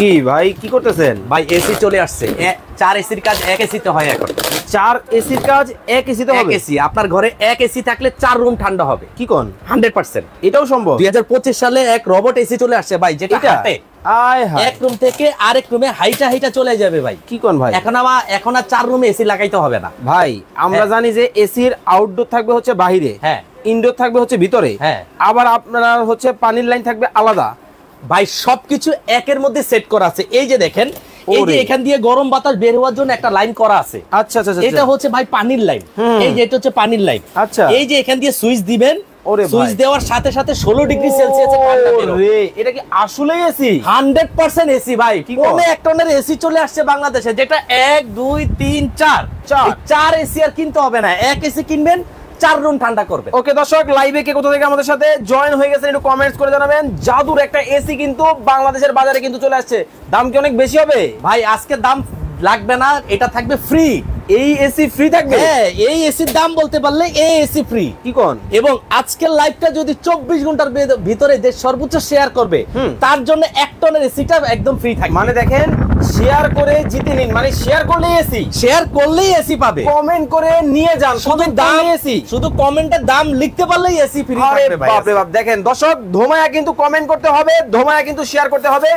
কি ভাই কি করতেছেন? ভাই এসি চলে আসছে, 4 এসির কাজ 1 এসিতে হয় এখন। 4 এসির কাজ 1 এসিতে হবে? 1 এসি, আপনার ঘরে 1 এসি থাকলে 4 রুম ঠান্ডা হবে। কি কোন? 100%। এটাও সম্ভব? 2025 সালে এক রোবট এসি চলে আসছে ভাই, যেটা হাতে আয় হায় এক রুম থেকে আরেক রুমে হাইটা চলে যাবে ভাই। কি কোন ভাই? এখন আর 4 রুমে এসি লাগাইতে হবে না ভাই। আমরা জানি যে এসির আউটডোর থাকবে হচ্ছে বাহিরে, হ্যাঁ, ইনডোর থাকবে হচ্ছে ভিতরে, হ্যাঁ, আবার আপনারা হচ্ছে পানির লাইন থাকবে আলাদা। ভাই সবকিছু একের মধ্যে সেট করা আছে। এই যে দেখেন, এই যে এখান দিয়ে গরম বাতাস বের হওয়ার জন্য একটা লাইন করা আছে। আচ্ছা আচ্ছা, এটা হচ্ছে ভাই পানির লাইন। এই যে এটা হচ্ছে পানির লাইন। আচ্ছা, এই যে এখান দিয়ে সুইচ দিবেন, সুইচ দেওয়ার সাথে সাথে 16 ডিগ্রি সেলসিয়াসে ঠান্ডা বের হবে। এটা কি আসলেই এসি? 100% এসি ভাই। কোন এক টনের এসি চলে আসছে বাংলাদেশে, যেটা 1 2 3 4 4 এসি আর কিনতে হবে না। এক এসি কিনবেন, 4 রুম ঠান্ডা করবে। ওকে দর্শক, লাইভে কে কোথা থেকে আমাদের সাথে জয়েন হয়ে গেছেন একটু কমেন্টস করে জানাবেন। জাদুর একটা এসি কিন্তু বাংলাদেশের বাজারে কিন্তু চলে আসছে। দাম কি অনেক বেশি হবে? ভাই আজকে দাম লাগবে না, এটা থাকবে ফ্রি। এই এসি ফ্রি থাকবে? হ্যাঁ, এই এসির দাম বলতে পারলে এই এসি ফ্রি। কি কোন? এবং আজকের লাইভটা যদি 24 ঘন্টার ভিতরে যে সর্বোচ্চ শেয়ার করবে, তার জন্য 1 টনের এসিটা একদম ফ্রি থাকবে। মানে দেখেন, শেয়ার করে জিতে নিন, মানে শেয়ার করলেই এসি, শেয়ার করলেই এসি পাবে। কমেন্ট করে নিয়ে যান, শুধু দাম এসি, শুধু কমেন্টে দাম লিখতে পারলেই এসি ফ্রি থাকবে ভাই। বাপ রে বাপ। দেখেন দর্শক, ধোমায়া কিন্তু কমেন্ট করতে হবে, ধোমায়া কিন্তু শেয়ার করতে হবে।